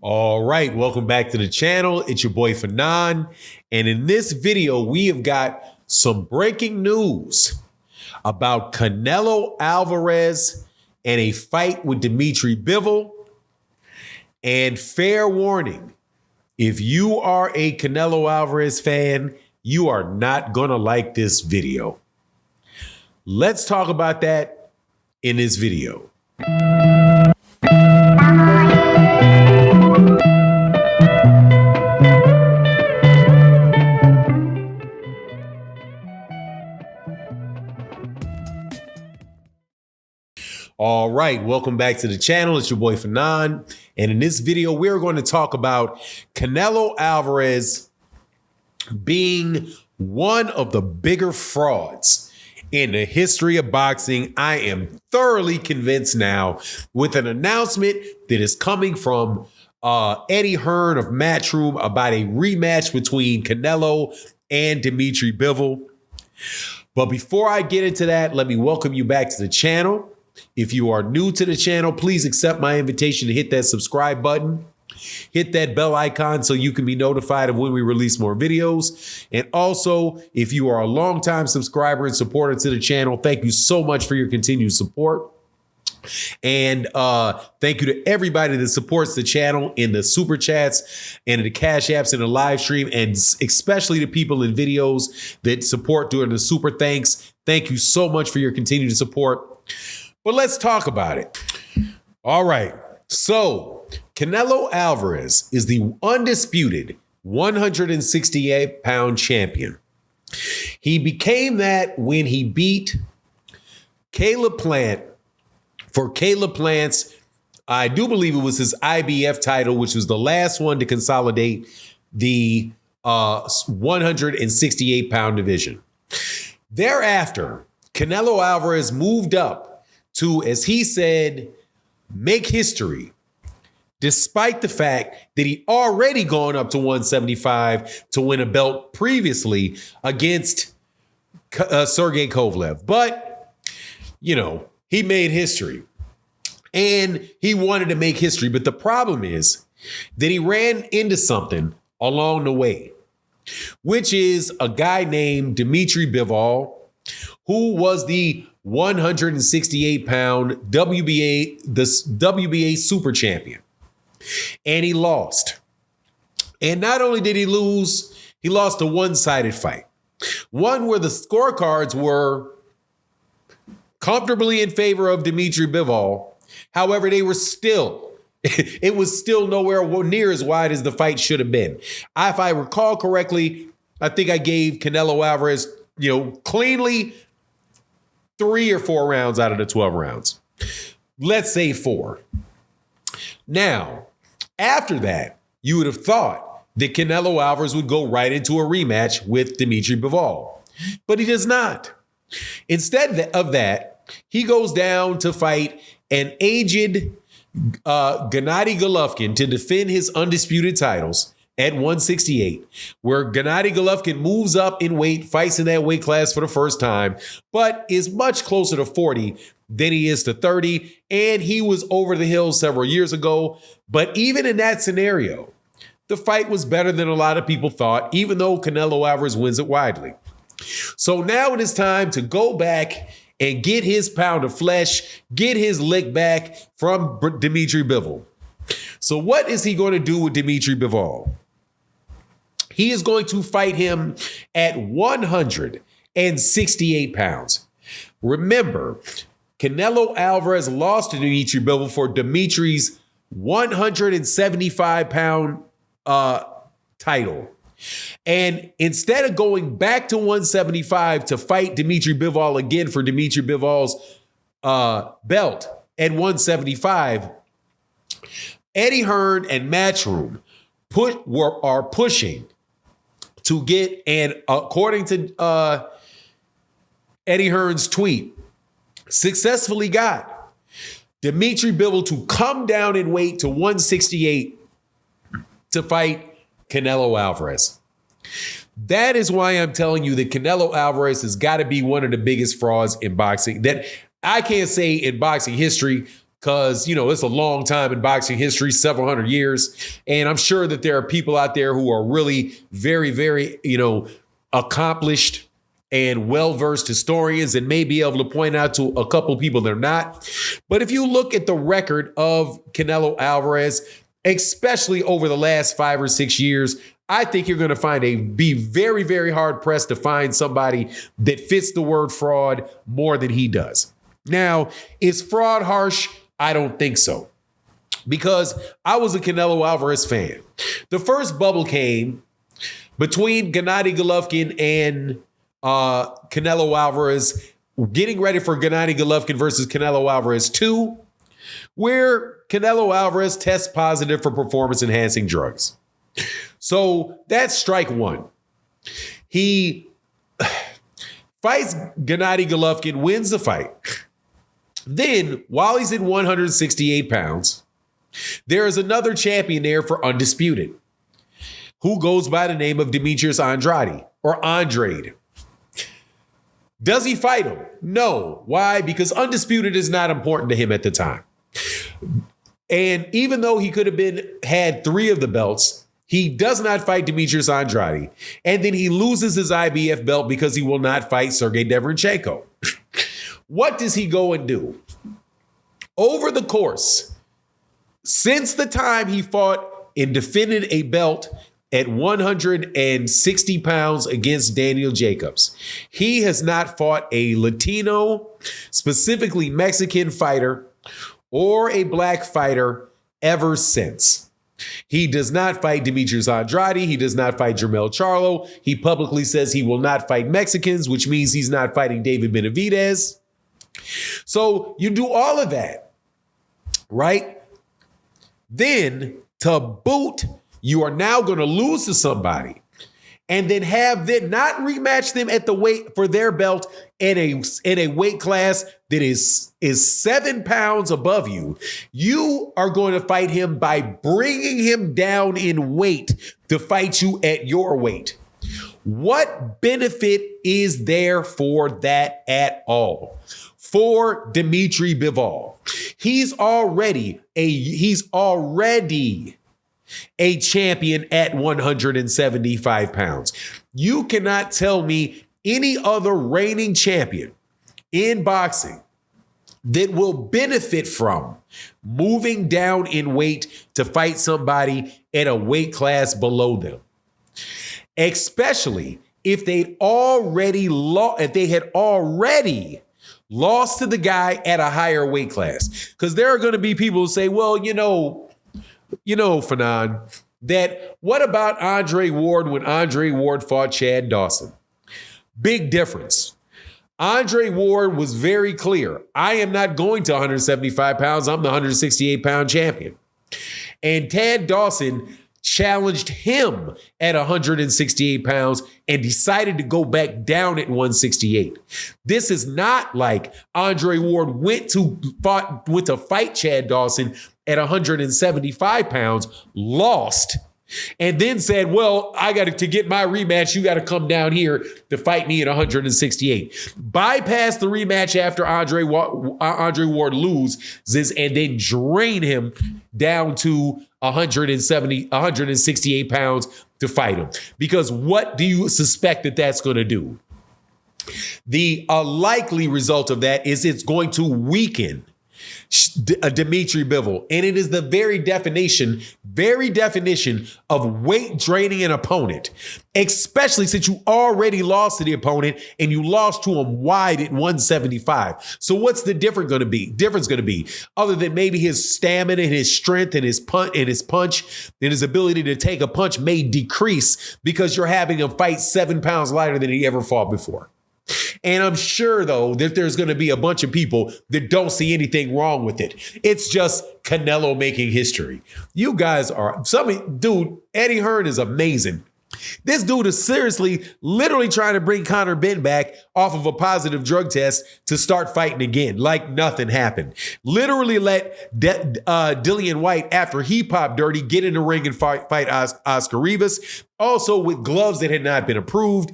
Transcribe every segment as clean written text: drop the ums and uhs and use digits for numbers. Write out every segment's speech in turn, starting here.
All right, welcome back to the channel. It's your boy Fanon. And in this video, we have got some breaking news about Canelo Alvarez and a fight with Dmitry Bivol. And fair warning, if you are a Canelo Alvarez fan, you are not gonna like this video. Let's talk about that in this video. All right, welcome back to the channel. It's your boy Fanon. And in this video, we're going to talk about Canelo Alvarez being one of the bigger frauds in the history of boxing. I am thoroughly convinced now with an announcement that is coming from Eddie Hearn of Matchroom about a rematch between Canelo and Dmitry Bivol. But before I get into that, let me welcome you back to the channel. If you are new to the channel, please accept my invitation to hit that subscribe button. Hit that bell icon so you can be notified of when we release more videos. And also, if you are a longtime subscriber and supporter to the channel, thank you so much for your continued support. And thank you to everybody that supports the channel in the super chats and in the cash apps and the live stream, and especially the people in videos that support during the super thanks. Thank you so much for your continued support. But let's talk about it. All right. So Canelo Alvarez is the undisputed 168-pound champion. He became that when he beat Caleb Plant for Caleb Plant's, I do believe it was his IBF title, which was the last one to consolidate the 168-pound division. Thereafter, Canelo Alvarez moved up to, as he said, make history, despite the fact that he already gone up to 175 to win a belt previously against Sergey Kovalev. But, you know, he made history and he wanted to make history. But the problem is that he ran into something along the way, which is a guy named Dmitry Bivol, who was the 168-pound WBA super champion. And he lost. And not only did he lose, he lost a one-sided fight. One where the scorecards were comfortably in favor of Dmitry Bivol. However, they were still, it was still nowhere near as wide as the fight should have been. If I recall correctly, I think I gave Canelo Alvarez, cleanly 3 or 4 rounds out of the 12 rounds. Let's say 4. Now, after that, you would have thought that Canelo Alvarez would go right into a rematch with Dmitry Bivol, but he does not. Instead of that, he goes down to fight an aged Gennady Golovkin to defend his undisputed titles at 168, where Gennady Golovkin moves up in weight, fights in that weight class for the first time, but is much closer to 40 than he is to 30. And he was over the hill several years ago. But even in that scenario, the fight was better than a lot of people thought, even though Canelo Alvarez wins it widely. So now it is time to go back and get his pound of flesh, get his lick back from Dmitry Bivol. So what is he going to do with Dmitry Bivol? He is going to fight him at 168 pounds. Remember, Canelo Alvarez lost to Dmitry Bivol for Dimitri's 175-pound title. And instead of going back to 175 to fight Dmitry Bivol again for Dmitry Bivol's belt at 175, Eddie Hearn and Matchroom are pushing to get, and according to Eddie Hearn's tweet, successfully got Dmitry Bivol to come down in weight to 168 to fight Canelo Alvarez. That is why I'm telling you that Canelo Alvarez has got to be one of the biggest frauds in boxing, that I can't say in boxing history, because, it's a long time in boxing history, several hundred years. And I'm sure that there are people out there who are really very, very, accomplished and well-versed historians and may be able to point out to a couple people they're not. But if you look at the record of Canelo Alvarez, especially over the last 5 or 6 years, I think you're going to be very, very hard pressed to find somebody that fits the word fraud more than he does. Now, is fraud harsh? I don't think so, because I was a Canelo Alvarez fan. The first bubble came between Gennady Golovkin and Canelo Alvarez, getting ready for Gennady Golovkin versus Canelo Alvarez 2, where Canelo Alvarez tests positive for performance-enhancing drugs. So that's strike one. He fights Gennady Golovkin, wins the fight. Then, while he's in 168 pounds, there is another champion there for undisputed, who goes by the name of Demetrius Andrade, or Andrade. Does he fight him? No. Why? Because undisputed is not important to him at the time. And even though he could have had 3 of the belts, he does not fight Demetrius Andrade. And then he loses his IBF belt because he will not fight Sergey Derevyanchenko. What does he go and do? Over the course, since the time he fought and defended a belt at 160 pounds against Daniel Jacobs, he has not fought a Latino, specifically Mexican fighter, or a black fighter ever since. He does not fight Demetrius Andrade. He does not fight Jermell Charlo. He publicly says he will not fight Mexicans, which means he's not fighting David Benavidez. So you do all of that, right? Then to boot, you are now going to lose to somebody and then have them not rematch them at the weight for their belt in a weight class that is 7 pounds above you. You are going to fight him by bringing him down in weight to fight you at your weight. What benefit is there for that at all? For Dmitry Bivol, he's already a champion at 175 pounds. You cannot tell me any other reigning champion in boxing that will benefit from moving down in weight to fight somebody at a weight class below them, especially if they had already lost to the guy at a higher weight class. Because there are going to be people who say, well, Fanon, that what about Andre Ward when Andre Ward fought Chad Dawson? Big difference. Andre Ward was very clear. I am not going to 175 pounds. I'm the 168-pound champion. And Chad Dawson challenged him at 168 pounds and decided to go back down at 168. This is not like Andre Ward went to fight Chad Dawson at 175 pounds, lost, and then said, well, I got to get my rematch. You got to come down here to fight me at 168. Bypass the rematch after Andre Ward loses and then drain him down to 168 pounds to fight him. Because what do you suspect that that's going to do? The likely result of that is it's going to weaken Dmitry Bivol. And it is the very definition of weight draining an opponent, especially since you already lost to the opponent and you lost to him wide at 175. So what's the difference going to be? Other than maybe his stamina and his strength and his punch and his ability to take a punch may decrease because you're having him fight 7 pounds lighter than he ever fought before. And I'm sure, though, that there's going to be a bunch of people that don't see anything wrong with it. It's just Canelo making history. You guys are dude, Eddie Hearn is amazing. This dude is seriously, literally trying to bring Conor Benn back off of a positive drug test to start fighting again, like nothing happened. Literally let Dillian White, after he popped dirty, get in the ring and fight Oscar Rivas, also with gloves that had not been approved.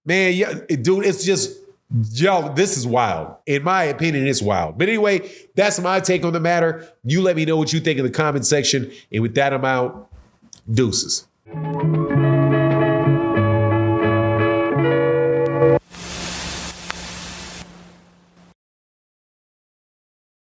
Man, yeah, dude, it's just Y'all, this is wild. In my opinion, it's wild. But anyway, that's my take on the matter. You let me know what you think in the comment section. And with that, I'm out. Deuces.